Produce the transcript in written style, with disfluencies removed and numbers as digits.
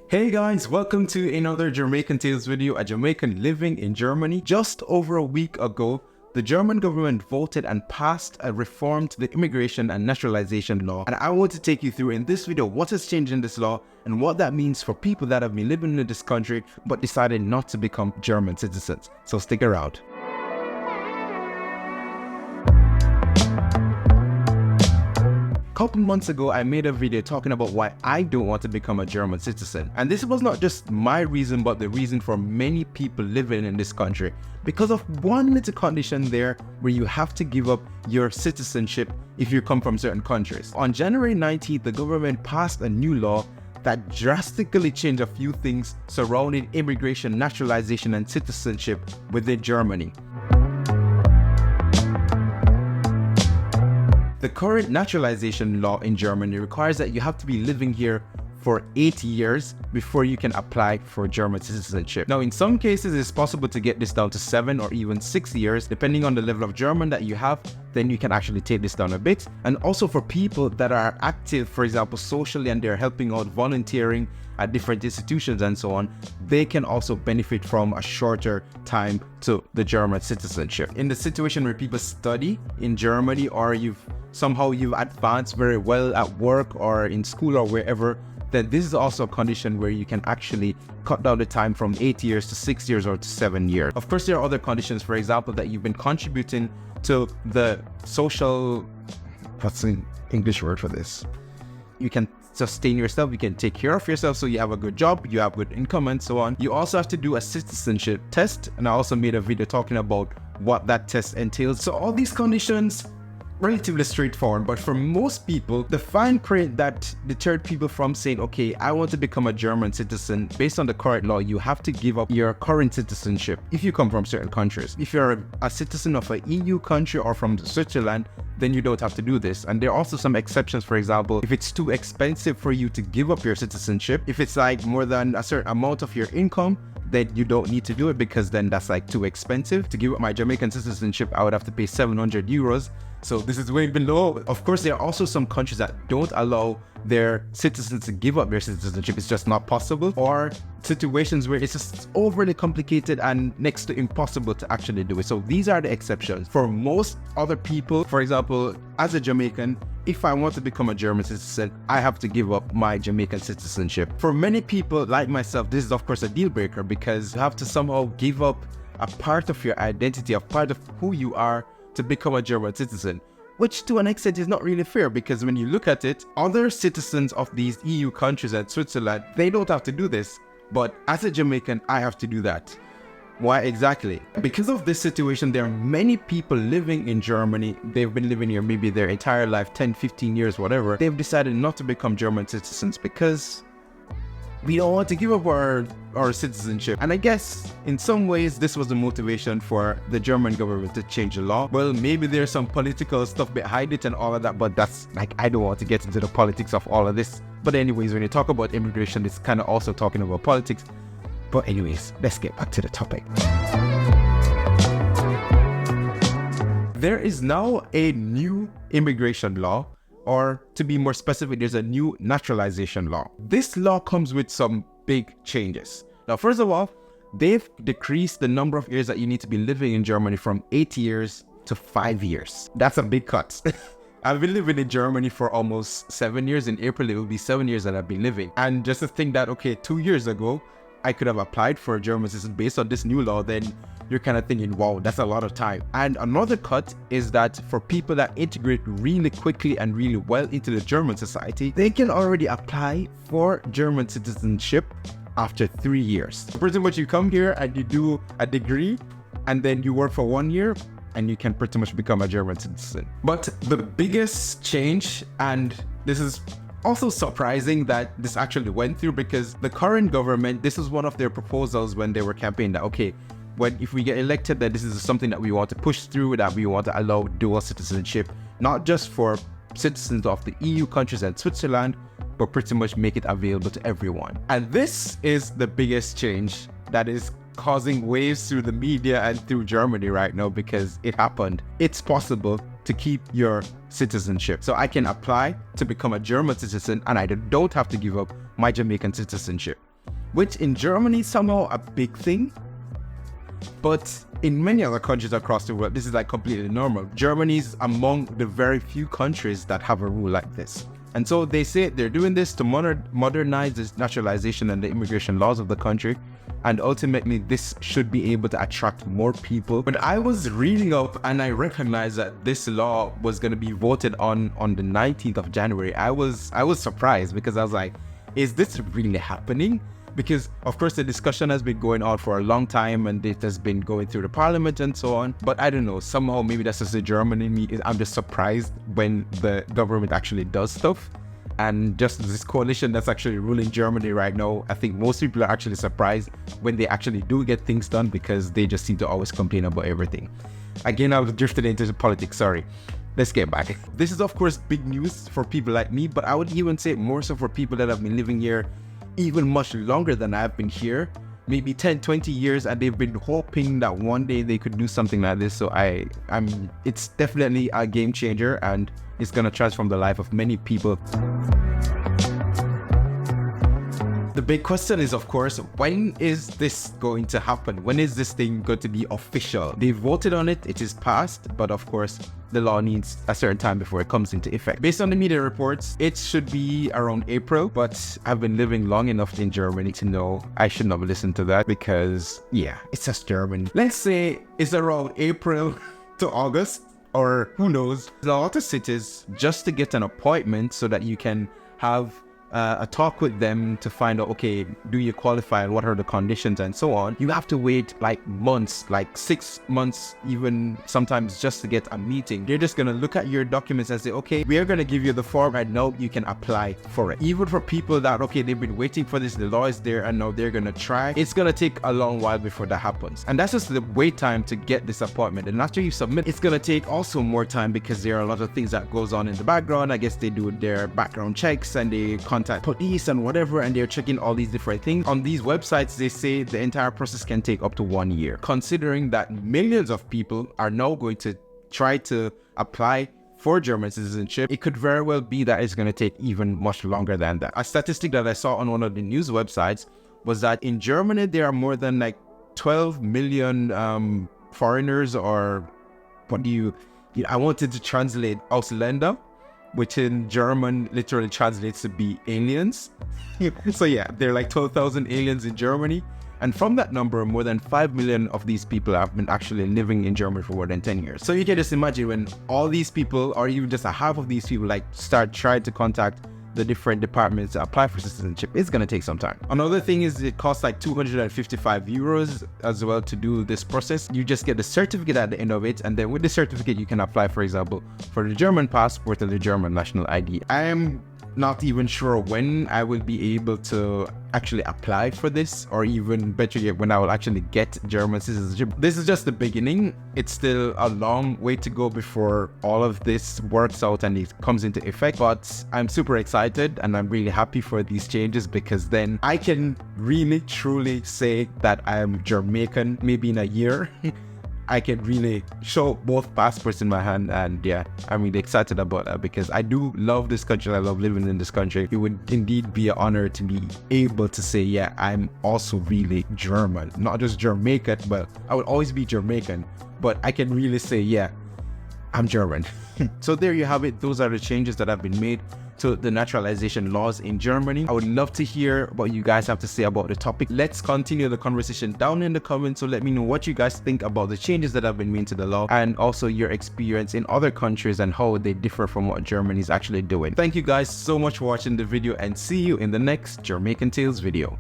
Hey guys, welcome to another Jamaican Tales video, a Jamaican living in Germany. Just over a week ago, the German government voted and passed a reform to the immigration and naturalization law. And I want to take you through in this video what has changed in this law and what that means for people that have been living in this country but decided not to become German citizens. So stick around. A couple months ago, I made a video talking about why I don't want to become a German citizen. And this was not just my reason, but the reason for many people living in this country. Because of one little condition there where you have to give up your citizenship if you come from certain countries. On January 19th, the government passed a new law that drastically changed a few things surrounding immigration, naturalization, and citizenship within Germany. The current naturalization law in Germany requires that you have to be living here for 8 years before you can apply for German citizenship. Now, in some cases, it's possible to get this down to 7 or even 6 years, depending on the level of German that you have. Then you can actually take this down a bit. And also for people that are active, for example, socially, and they're helping out, volunteering at different institutions and so on, they can also benefit from a shorter time to the German citizenship. In the situation where people study in Germany, or you've advanced very well at work or in school or wherever, then this is also a condition where you can actually cut down the time from 8 years to 6 years or to 7 years. Of course, there are other conditions, for example, that you've been contributing to the social, what's the English word for this? You can sustain yourself, you can take care of yourself, so you have a good job, you have good income and so on. You also have to do a citizenship test, and I also made a video talking about what that test entails. So all these conditions, relatively straightforward, but for most people, the fine print that deterred people from saying, okay, I want to become a German citizen, based on the current law, you have to give up your current citizenship if you come from certain countries. If you're a citizen of an EU country or from Switzerland, then you don't have to do this. And there are also some exceptions. For example, if it's too expensive for you to give up your citizenship, if it's like more than a certain amount of your income, then you don't need to do it, because then that's like too expensive. To give up my Jamaican citizenship, I would have to pay 700 euros. So this is way below. Of course, there are also some countries that don't allow their citizens to give up their citizenship. It's just not possible. Or situations where it's just overly complicated and next to impossible to actually do it. So these are the exceptions. For most other people, for example, as a Jamaican, if I want to become a German citizen, I have to give up my Jamaican citizenship. For many people like myself, this is of course a deal breaker, because you have to somehow give up a part of your identity, a part of who you are, to become a German citizen, which to an extent is not really fair, because when you look at it, other citizens of these EU countries and Switzerland, they don't have to do this. But as a Jamaican, I have to do that. Why exactly? Because of this situation, there are many people living in Germany. They've been living here maybe their entire life, 10, 15 years, whatever. They've decided not to become German citizens because we don't want to give up our citizenship. And I guess in some ways this was the motivation for the German government to change the law. Well, maybe there's some political stuff behind it and all of that, but that's like, I don't want to get into the politics of all of this. But anyways, when you talk about immigration, it's kind of also talking about politics. But anyways, let's get back to the topic. There is now a new immigration law, or to be more specific, there's a new naturalization law. This law comes with some big changes. Now, first of all, they've decreased the number of years that you need to be living in Germany from 8 years to 5 years. That's a big cut. I've been living in Germany for almost 7 years. In April, it will be 7 years that I've been living. And just to think that, okay, 2 years ago, I could have applied for a German citizen based on this new law, then you're kind of thinking, wow, that's a lot of time. And another cut is that for people that integrate really quickly and really well into the German society, they can already apply for German citizenship after 3 years. Pretty much you come here and you do a degree and then you work for 1 year and you can pretty much become a German citizen. But the biggest change, and this is also surprising that this actually went through, because the current government, this is one of their proposals when they were campaigning, that okay, if we get elected, that this is something that we want to push through, that we want to allow dual citizenship, not just for citizens of the EU countries and Switzerland, but pretty much make it available to everyone. And this is the biggest change that is causing waves through the media and through Germany right now, because it happened. It's possible to keep your citizenship. So I can apply to become a German citizen and I don't have to give up my Jamaican citizenship. which in Germany is somehow a big thing. But in many other countries across the world, this is like completely normal. Germany is among the very few countries that have a rule like this. And so they say they're doing this to modernize this naturalization and the immigration laws of the country. And ultimately, this should be able to attract more people. When I was reading up and I recognized that this law was going to be voted on the 19th of January, I was surprised, because I was like, is this really happening? Because of course the discussion has been going on for a long time and it has been going through the parliament and so on. But I don't know, somehow maybe that's just the German in me. I'm just surprised when the government actually does stuff. And just this coalition that's actually ruling Germany right now, I think most people are actually surprised when they actually do get things done, because they just seem to always complain about everything. Again, I've drifted into politics, sorry. Let's get back. This is of course big news for people like me, but I would even say more so for people that have been living here even much longer than I've been here, maybe 10, 20 years, and they've been hoping that one day they could do something like this. So it's definitely a game changer, and it's gonna transform the life of many people. The big question is, of course, when is this going to happen? When is this thing going to be official? They voted on it, it is passed, but of course, the law needs a certain time before it comes into effect. Based on the media reports, it should be around April, but I've been living long enough in Germany to know I should not listen to that, because yeah, it's just German. Let's say it's around April to August, or who knows. There's a lot of cities just to get an appointment so that you can have a talk with them to find out, okay, do you qualify and what are the conditions and so on. You have to wait like months, like 6 months, even sometimes, just to get a meeting. They're just going to look at your documents and say, okay, we are going to give you the form and now you can apply for it. Even for people that, okay, they've been waiting for this, the law is there and now they're going to try, it's going to take a long while before that happens. And that's just the wait time to get this appointment. And after you submit, it's going to take also more time, because there are a lot of things that goes on in the background. I guess they do their background checks and they contact police and whatever, and they're checking all these different things. On these websites, they say the entire process can take up to 1 year. Considering that millions of people are now going to try to apply for German citizenship, it could very well be that it's going to take even much longer than that. A statistic that I saw on one of the news websites was that in Germany, there are more than like 12 million foreigners, or I wanted to translate Ausländer, which in German literally translates to be aliens. So yeah, there are like 12,000 aliens in Germany. And from that number, more than 5 million of these people have been actually living in Germany for more than 10 years. So you can just imagine when all these people, or even just a half of these people, like start trying to contact the different departments to apply for citizenship, it's going to take some time. Another thing is it costs like 255 euros as well to do this process. You just get the certificate at the end of it, and then with the certificate you can apply, for example, for the German passport or the German national ID. I am not even sure when I will be able to actually apply for this, or even better yet, when I will actually get German citizenship. This is just the beginning. It's still a long way to go before all of this works out and it comes into effect, but I'm super excited and I'm really happy for these changes, because then I can really truly say that I am Jamaican maybe in a year. I can really show both passports in my hand, and yeah, I'm really excited about that, because I do love this country. I love living in this country. It would indeed be an honor to be able to say, yeah, I'm also really German, not just Jamaican, but I would always be Jamaican, but I can really say, yeah, I'm German. So there you have it. Those are the changes that have been made to the naturalization laws in Germany. I would love to hear what you guys have to say about the topic. Let's continue the conversation down in the comments. So let me know what you guys think about the changes that have been made to the law, and also your experience in other countries and how they differ from what Germany is actually doing. Thank you guys so much for watching the video, and see you in the next Jamaican Tales video.